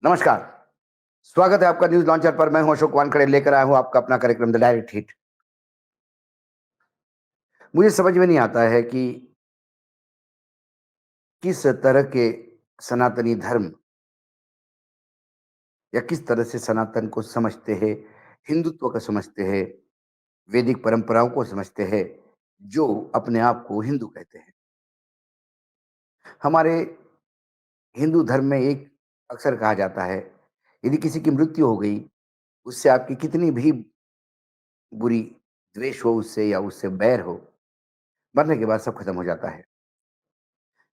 नमस्कार, स्वागत है आपका न्यूज़ लॉन्चर पर। मैं हूं अशोक वानखेड़े, लेकर आया हूं आपका अपना कार्यक्रम द डायरेक्ट हिट। मुझे समझ में नहीं आता है कि किस तरह के सनातनी धर्म या किस तरह से सनातन को समझते हैं, हिंदुत्व को समझते हैं, वैदिक परंपराओं को समझते हैं, जो अपने आप को हिंदू कहते हैं। हमारे हिंदू धर्म में एक अक्सर कहा जाता है, यदि किसी की मृत्यु हो गई, उससे आपकी कितनी भी बुरी द्वेष हो उससे या उससे बैर हो, मरने के बाद सब खत्म हो जाता है।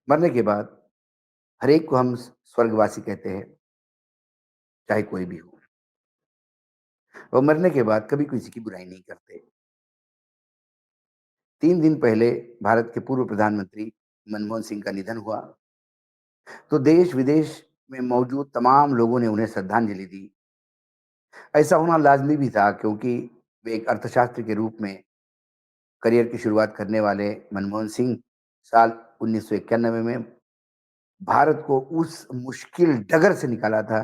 मरने के बाद हर एक को हम स्वर्गवासी कहते हैं, चाहे कोई भी हो। और मरने के बाद कभी किसी की बुराई नहीं करते। 3 दिन पहले भारत के पूर्व प्रधानमंत्री मनमोहन सिंह का निधन हुआ, तो देश-विदेश में मौजूद तमाम लोगों ने उन्हें श्रद्धांजलि दी। ऐसा होना लाज़मी भी था, क्योंकि वे एक अर्थशास्त्री के रूप में करियर की शुरुआत करने वाले मनमोहन सिंह साल 1991 में भारत को उस मुश्किल डगर से निकाला था,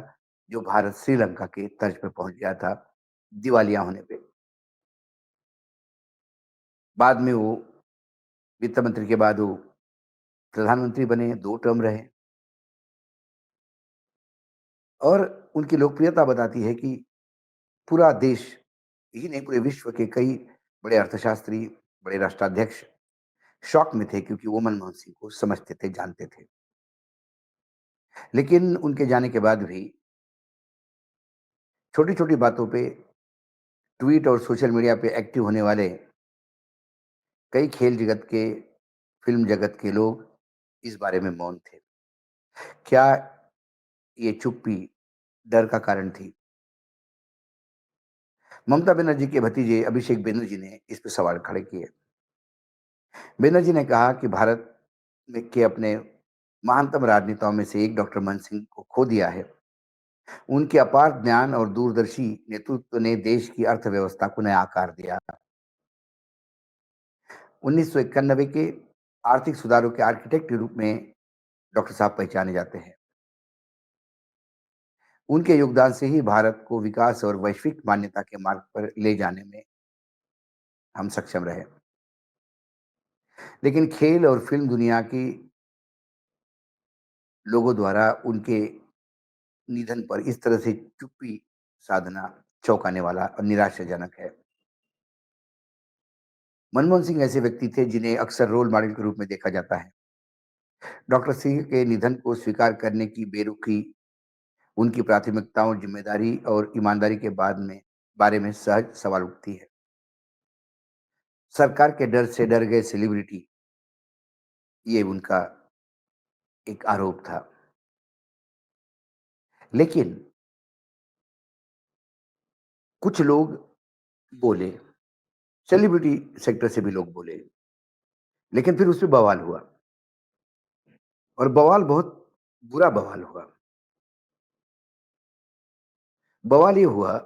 जो भारत श्रीलंका के तर्ज पे पहुँच गया था, दिवालिया होने पे। बाद में वो वित्त मंत्री के बाद वो प्रधानमंत्री बने, 2 टर्म रहे और उनकी लोकप्रियता बताती है कि पूरा देश ही नहीं, पूरे विश्व के कई बड़े अर्थशास्त्री, बड़े राष्ट्राध्यक्ष शॉक में थे, क्योंकि वो मनमोहन सिंह को समझते थे, जानते थे। लेकिन उनके जाने के बाद भी छोटी-छोटी बातों पे ट्वीट और सोशल मीडिया पे एक्टिव होने वाले कई खेल जगत के, फ़िल्म जगत के लोग इस बारे में मौन थे। क्या ये चुप्पी डर का कारण थी? ममता बनर्जी के भतीजे अभिषेक बनर्जी ने इस पे सवाल खड़े किए। बनर्जी ने कहा कि भारत में के अपने महानतम राजनेताओं में से एक डॉक्टर मनमोहन सिंह को खो दिया है। उनके अपार ज्ञान और दूरदर्शी नेतृत्व ने देश की अर्थव्यवस्था को नया आकार दिया। 1991 के आर्थिक सुधारों के आर्किटेक्ट के रूप में डॉक्टर साहब पहचाने जाते हैं। उनके योगदान से ही भारत को विकास और वैश्विक मान्यता के मार्ग पर ले जाने में हम सक्षम रहे। लेकिन खेल और फ़िल्म दुनिया की लोगों द्वारा उनके निधन पर इस तरह से चुप्पी साधना चौंकाने वाला और निराशाजनक है। मनमोहन सिंह ऐसे व्यक्ति थे जिन्हें अक्सर रोल मॉडल के रूप में देखा जाता है। डॉक्टर सिंह के निधन को स्वीकार करने की बेरुखी उनकी प्राथमिकताओं, ज़िम्मेदारी और ईमानदारी के बारे में सहज सवाल उठती है। सरकार के डर से डर गए सेलिब्रिटी, ये उनका एक आरोप था। लेकिन कुछ लोग बोले, सेलिब्रिटी सेक्टर से भी लोग बोले, लेकिन फिर उसपे बवाल हुआ और बवाल बहुत बुरा बवाल हुआ। बवाल ये हुआ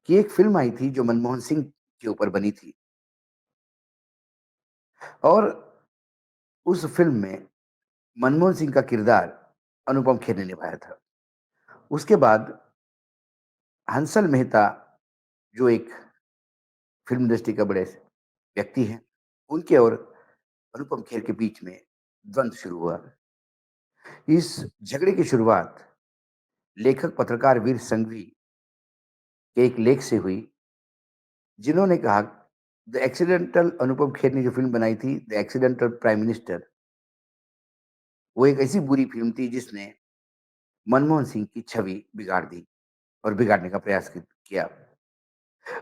कि एक फ़िल्म आई थी जो मनमोहन सिंह के ऊपर बनी थी और उस फ़िल्म में मनमोहन सिंह का किरदार अनुपम खेर ने निभाया था। उसके बाद हंसल मेहता, जो एक फ़िल्म इंडस्ट्री का बड़े व्यक्ति हैं, उनके और अनुपम खेर के बीच में द्वंद्व शुरू हुआ। इस झगड़े की शुरुआत लेखक पत्रकार वीर संघवी के एक लेख से हुई, जिन्होंने कहा द एक्सीडेंटल अनुपम खेर ने जो फ़िल्म बनाई थी द एक्सीडेंटल प्राइम मिनिस्टर, वो एक ऐसी बुरी फ़िल्म थी जिसने मनमोहन सिंह की छवि बिगाड़ दी और बिगाड़ने का प्रयास किया।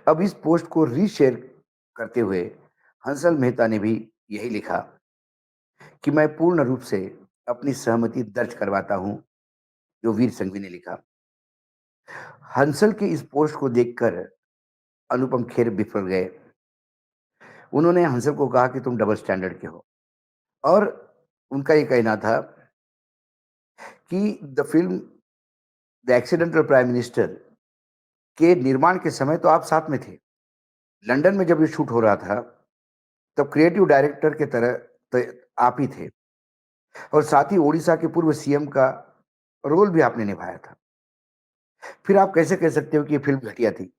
अब इस पोस्ट को रीशेयर करते हुए हंसल मेहता ने भी यही लिखा कि मैं पूर्ण रूप से अपनी सहमति दर्ज करवाता हूं, जो वीर संघवी ने लिखा। हंसल के इस पोस्ट को देखकर अनुपम खेर बिफर गए। उन्होंने हंसल को कहा कि तुम डबल स्टैंडर्ड के हो और उनका ये कहना था कि the film the accidental prime minister के निर्माण के समय तो आप साथ में थे। लंदन में जब ये शूट हो रहा था, तब क्रिएटिव डायरेक्टर के तरह आप ही थे और साथ ही ओडिशा के पूर्व सीएम का रोल भी आपने निभाया था। फिर आप कैसे कह सकते हो कि ये फ़िल्म घटिया थी?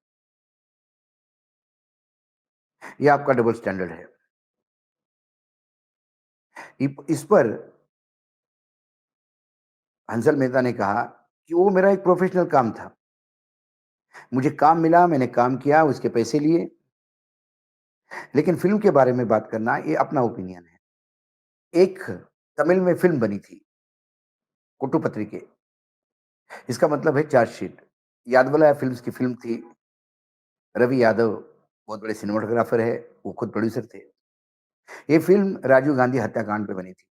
ये आपका डबल स्टैंडर्ड है। इस पर हंसल मेहता ने कहा कि वो मेरा एक प्रोफ़ेशनल काम था। मुझे काम मिला, मैंने काम किया, उसके पैसे लिए, लेकिन फ़िल्म के बारे में बात करना ये अपना ओपिनियन है। एक तमिल में फ़िल्म बनी थी, कोट्टुपत्री के, इसका मतलब है चार्जशीट। यादवला फ़िल्म्स की फ़िल्म थी, रवि यादव बहुत बड़े सिनेमेटोग्राफ़र है, वो खुद प्रोड्यूसर थे। ये फ़िल्म राजीव गांधी हत्याकांड पे बनी थी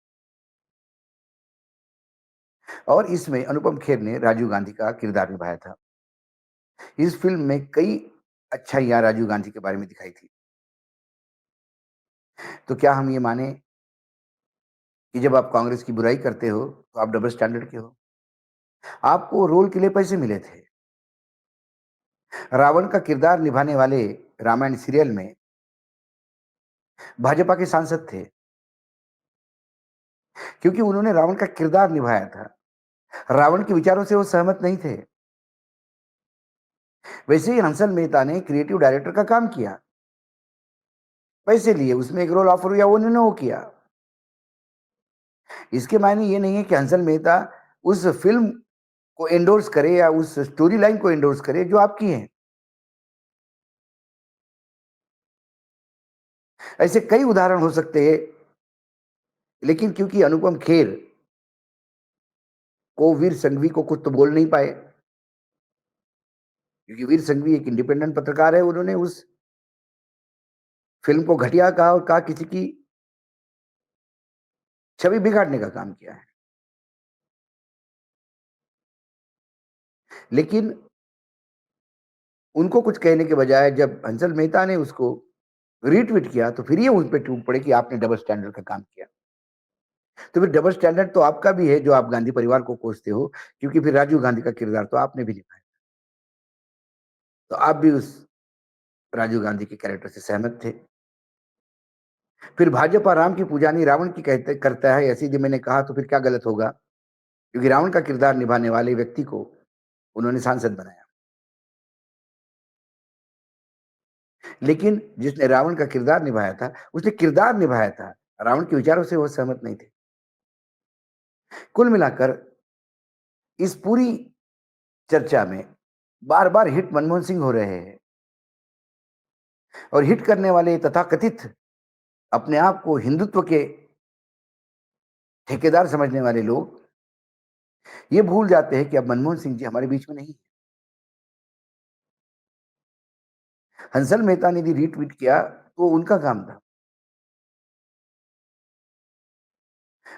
और इसमें अनुपम खेर ने राजीव गांधी का किरदार निभाया था। इस फ़िल्म में कई अच्छाइयाँ राजीव गांधी के बारे में दिखाई थी। तो क्या हम ये माने कि जब आप कांग्रेस की बुराई करते हो, तो आप डबल स्टैंडर्ड के हो? आपको रोल के लिए पैसे मिले थे। रावण का किरदार निभाने वाले रामायण सीरियल में भाजपा के सांसद थे, क्योंकि उन्होंने रावण का किरदार निभाया था। रावण के विचारों से वो सहमत नहीं थे। वैसे ही हंसल मेहता ने क्रिएटिव डायरेक्टर का काम किया, पैसे लिए, उसमें एक रोल ऑफर हुआ, उन्होंने वो किया। इसके मायने ये नहीं है कि हंसल मेहता उस फ़िल्म को एंडोर्स करे या उस स्टोरी लाइन को एंडोर्स करे जो आपकी है। ऐसे कई उदाहरण हो सकते हैं, लेकिन क्योंकि अनुपम खेर को वीर संघवी को कुछ तो बोल नहीं पाए, क्योंकि वीर संघवी एक इंडिपेंडेंट पत्रकार है, उन्होंने उस फ़िल्म को घटिया कहा और कहा किसी की छवि बिगाड़ने का काम किया है। लेकिन उनको कुछ कहने के बजाय जब हंसल मेहता ने उसको रीट्वीट किया, तो फिर ये उन पे टूट पड़े कि आपने डबल स्टैंडर्ड का काम किया। तो फिर डबल स्टैंडर्ड तो आपका भी है जो आप गांधी परिवार को कोसते हो, क्योंकि फिर राजीव गांधी का किरदार तो आपने भी निभाया। तो आप भी उस राजीव गांधी के कैरेक्टर से सहमत थे। फिर भाजपा राम की पूजा नहीं रावण की कहते करता है, ऐसे ही मैंने कहा तो फिर क्या गलत होगा? क्योंकि रावण का किरदार निभाने वाले व्यक्ति को उन्होंने सांसद बनाया। लेकिन जिसने रावण का किरदार निभाया था, उसने किरदार निभाया था, रावण के विचारों से वो सहमत नहीं थे। कुल मिलाकर इस पूरी चर्चा में बार-बार हिट मनमोहन सिंह हो रहे हैं और हिट करने वाले तथाकथित अपने आप को हिंदुत्व के ठेकेदार समझने वाले लोग ये भूल जाते हैं कि अब मनमोहन सिंह जी हमारे बीच में नहीं है। हंसल मेहता ने यदि रीट्वीट किया, तो उनका काम था।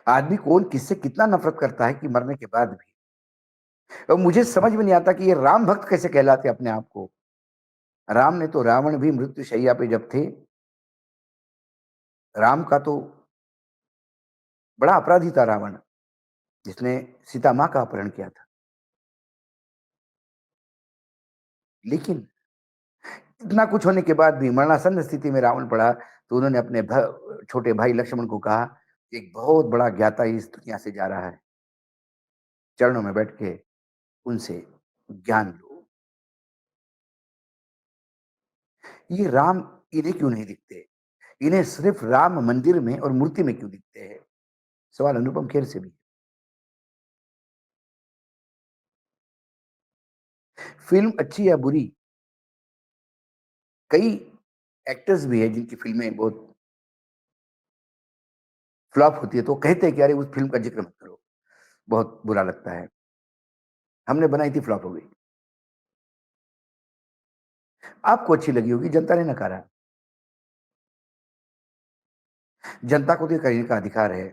आदमी कौन किससे कितना नफ़रत करता है कि मरने के बाद भी। और मुझे समझ में नहीं आता कि ये राम भक्त कैसे कहलाते अपने आप को। राम ने तो रावण भी मृत्युशैया पे जब थे, राम का तो बड़ा अपराधी था रावण, जिसने सीता माँ का अपहरण किया था। लेकिन इतना कुछ होने के बाद भी मरणासन्न स्थिति में रावण पड़ा, तो उन्होंने अपने छोटे भाई लक्ष्मण को कहा, एक बहुत बड़ा ज्ञाता इस दुनिया से जा रहा है, चरणों में बैठ के उनसे ज्ञान लो। ये राम इन्हें क्यों नहीं दिखते? इन्हें सिर्फ राम मंदिर में और मूर्ति में क्यों दिखते हैं? सवाल अनुपम खेर से भी। फ़िल्म अच्छी या बुरी, कई एक्टर्स भी हैं जिनकी फ़िल्में बहुत फ्लॉप होती है, तो वो कहते हैं कि अरे उस फ़िल्म का ज़िक्र मत करो, बहुत बुरा लगता है। हमने बनाई थी फ्लॉप हो गई। आपको अच्छी लगी होगी, जनता ने नकारा। जनता को तो ये कहने का अधिकार है।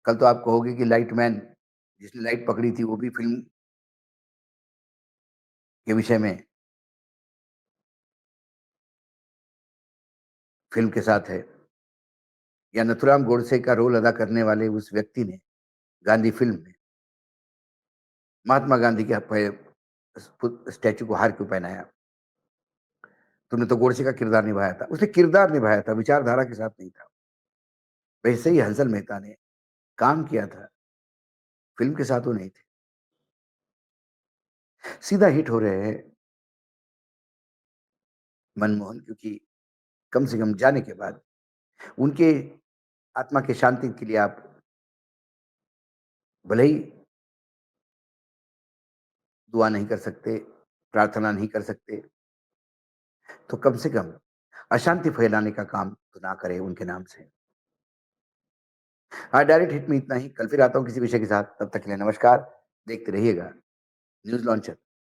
कल तो आप कहोगे कि लाइट मैन, जिसने लाइट पकड़ी थी, वो भी फ़िल्म के विषय में फ़िल्म के साथ है। या नथुराम गोडसे का रोल अदा करने वाले उस व्यक्ति ने गांधी फ़िल्म में महात्मा गांधी के स्टैच्यू को हार क्यों पहनाया? तुमने तो गोडसे का किरदार निभाया था। उसने किरदार निभाया था, विचारधारा के साथ नहीं था। वैसे ही हंसल मेहता ने काम किया था, फ़िल्म के साथ वो नहीं थे। सीधा हिट हो रहे हैं मनमोहन, क्योंकि कम से कम जाने के बाद उनके आत्मा की शांति के लिए आप भले ही दुआ नहीं कर सकते, प्रार्थना नहीं कर सकते, तो कम से कम अशांति फैलाने का काम तो ना करें उनके नाम से। हाँ, डायरेक्ट हिट में इतना ही। कल फिर आता हूँ किसी विषय के साथ, तब तक के लिए नमस्कार। देखते रहिएगा न्यूज़ लॉन्चर।